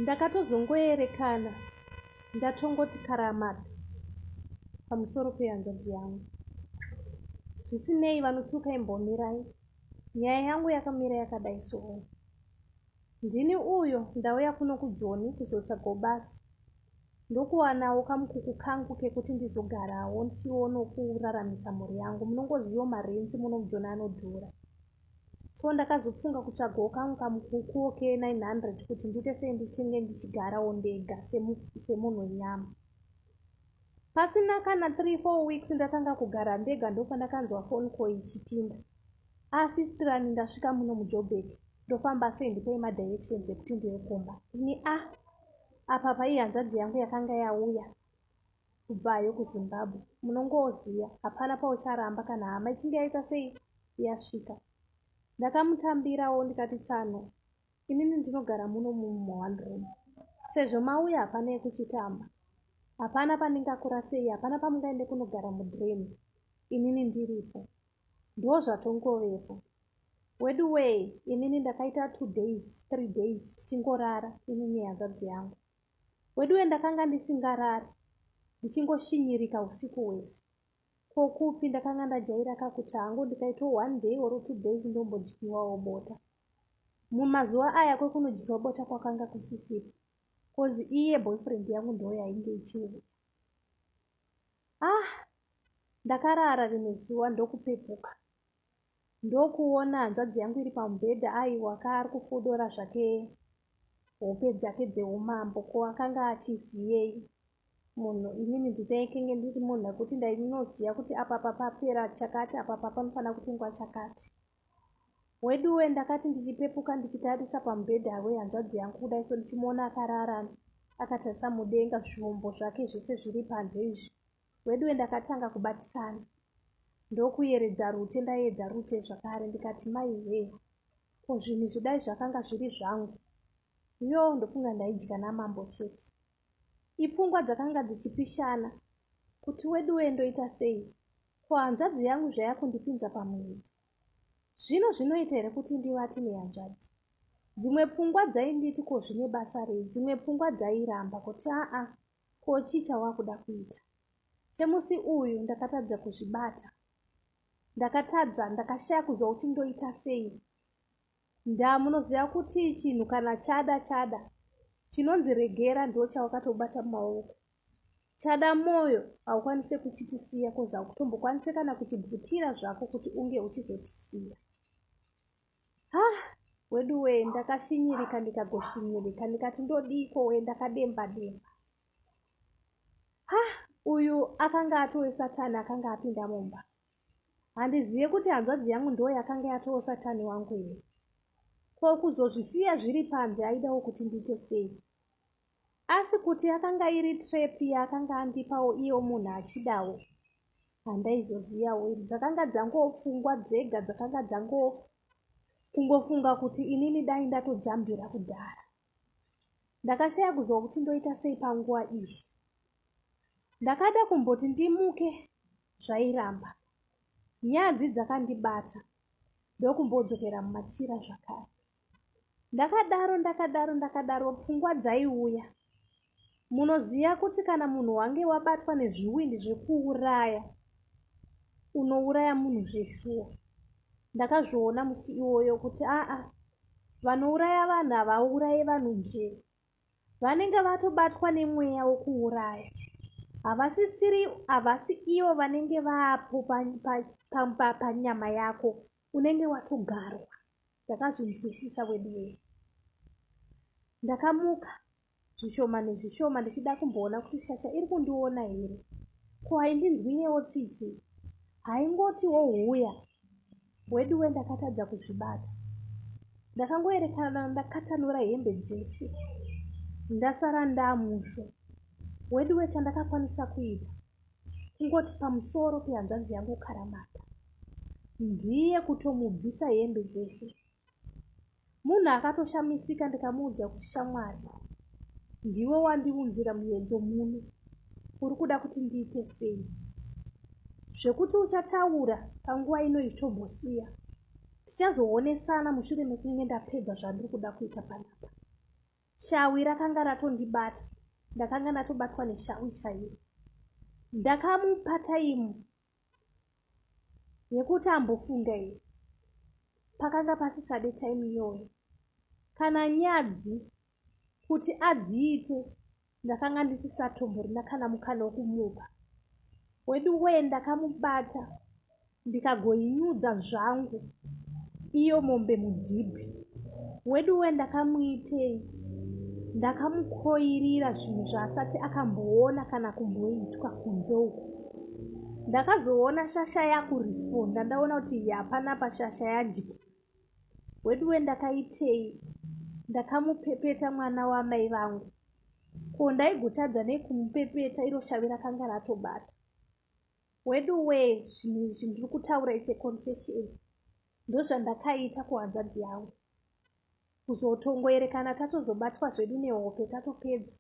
Ndakatozongoerekana ndatongoti karamata pamusoro pehanzvadzi yangu. Zvisinei vanotsuka imbomirai, nyaya yangu yakamira yakadai soo. Ndini uyo ndauya kuno kuJoni kuzotsvaga basa, ndokuwanawo kamukuku kangu kekuti ndizogarawo ndichiono kuraramisa mhuri yangu. Munongoziva marenzi muno muJoni anodhura, so ndakazopfunga kutsvagawo kangu kamukuku ke900 kuti ndiite sei ndichinge ndichigarawo ndega semunhu wenyama. Pasina kana 3-4 weeks ndatanga kugara ndega, ndopandakanzwa phone call ichipinda. Asi strani ndasvika muno muJoburg, ndofamba sei ndipei madirections ekuti ndiwe kumba. Ini apa pai hanzvadzi yangu yakanga yauya kubvayo kuZimbabwe. Munongoziya hapana paucharamba kana hama ichinge yaita sei yasvika. Ndakamutambirawo ndikati tsano, inini ndinogara muno mu1 room. Sezvo mauya hapana yekuchitamba, hapana paningakura sei, hapana pamungaende kunogara mudrain, inini ndiripo. Ndo zvatongovepo. Wedway, inini ndakaita 2 days 3 days tichingorara inini hanzvadzi yangu. Wedway ndakanga ndisingarari, ndichingoshinyirika usiku hwese. Kokupi ndakanga ndajaira kakuti hangu ndikaita 1 day or 2 days ndombodyiwawo bota. Mumazuva aya kwekunodyiwa bota kwakanga kusisipo, kozi iye boyfriend yangu ndo yainge ichiuya. Ndakarara rimwe zuva ndokupepuka, ndokuona hanzvadzi yangu iri pamubhedha aiwaka ari kufodora zvake hope dzake dzeumambo. Ko akanga achiziyei munhu? Inini nditaikenge ndiri munhu akuti ndainoziva kuti apa papapera chakati, apa panofanira kutengwa chakati. Weduwe ndakati ndichipepuka ndichitarisa pamubhedha wehanzvadzi yangu kudai, so ndichimuona akarara akatarisa mudenga, zvombo zvake zvese zviri panze izvi. Weduwe ndakatanga kubatikana, ndokuyeredza rute, ndaedza rute zvakare. Ndikati maiwe, ko zvinhu zvidai zvakanga zviri zvangu. Ndofunga ndaidya namambo chete. Ipfungwa dzakanga dzichipishana kuti Weduwe ndoita sei, ko hanzvadzi yangu zvaya kundipinza pamuviri. Zvino zvinoita here kuti ndivati nehanzvadzi? Dzimwe pfungwa dzainditi ko zvine basa rei, dzimwe pfungwa dzairamba kuti ko chicha wakuda kuita. Chemusi uyu ndakatadza kuzvibata, ndakashaya kuziva kuti ndoita sei. Munoziva kuti chinhu kana chada chinonzi regera ndo chawakatobata mumaoko. Chada moyo haukwanise kuchitisiya, kozi hakutombokwanise kana kuchibvutira zvako kuti unge uchizotisiya. Weduwe ndakashinyirika, ndikagoshinyirika, ndikati ndodiko we, ndakademba. Uyu akanga atove Satani, akanga apinda mumba. Handizive kuti hanzvadzi yangu ndo yakanga yatova Satani wangu here. Ko kuzozvisiya zviri panze aidawo kuti ndiite sei? Asi kuti akanga iri trap yakanga andipawo iyo munhu achidawo, handaizoziyawo. Dzakanga dzangopfungwa dzega, dzakanga kungofunga kuti inini dai ndatojambira kudhara. Ndakashaya kuziva kuti ndoita sei panguva izvi. Ndakada kumboti ndimuke, zvairamba. Nyadzi dzakandibata, ndokumbodzokera mumachira zvakare. Ndakadaro pfungwa dzaiuya. Munoziva kuti kana munhu wange wabatwa nezviwindi zvekuuraya, unouraya munhu zveshuwa. Ndakazviona musi iwoyo kuti vanouraya vanhu havaurayi vanhu nje, vanenge vatobatwa nemweya wokuuraya. Havasi ivo vanenge vaapo panyama yako, unenge watogarwa. Ndakazvinzwisisa Weduwe. Ndakamuka zvishoma nezvishoma ndichida kumboona kuti shasha iri kundiona here. Ko haindinzwinewo tsitsi, haingotiwo huya. Weduwe ndakatadza kuzvibata. Ndakangoerekana ndakatanura hembe dzese, ndasara ndamusvo. Weduwe chandakakwanisa kuita kungoti pamusoro pehanzvadzi yangu karamata, ndiye kutomubvisa hembe dzese. Munhu akatoshamisika, ndikamuudza kuti shamwari, ndiwe wandiunzira muenzo muno, uri kuda kuti ndiite sei? Zvekuti uchataura panguva ino ichitombosiya, tichazoonesana mushure mekunge ndapedza zvandiri kuda kuita panapa. shawi rakanga ratondibata, ndakanga ndatobatwa neshawi chaiyo. Ndakamupa taimu yekuti ambofunga iye, pakanga pasisade taimu iyoyo. Kana nyadzi kuti adziite ndakanga ndisisatomborina kana mukana wokumupa. Weduwe ndakamubata ndikagoinyudza zvangu iyo mombe mudhibhi. Weduwe ndakamuitei, ndakamukoirira zvinhu zvaasati akamboona kana kumboitwa kunze uku. Ndakazoona shasha yakuresponda, ndaona kuti hapana pashasha yajiki. Weduwe ndakaitei, ndakamupepeta mwana wamai vangu. Ko ndaigotadza nekumupepeta iro shavi rakanga ratobata. Weduwe zvinhu izvi ndiri kutaura ise confession. Ndozvandakaita kuhanzvadzi yangu. Kuzotongoerekana tatozobatwa zvedu nehope tatopedza.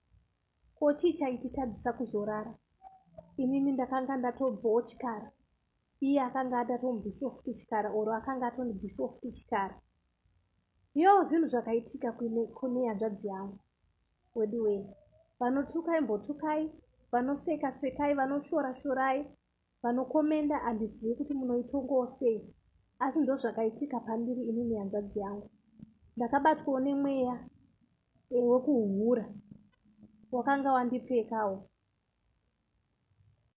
Ko chii chaititadzisa kuzorara? Inini ndakanga ndatobvawo chikara. Iye akanga atatomubvisawo futi chikara, oro akanga atondibvisawo futi chikara. Yo, zvinhu zvakaitika kune hanzvadzi yangu. Weduwe, vanotukai mbotukai, vanoseka sekai, vanoshora shorai, vanokomenda handizivi kuti munoitongowo sei. Asi ndozvakaitika pandiri inini hanzvadzi yangu. Ndakabatwawo nemweya wekuhura wakanga wandipfekawo.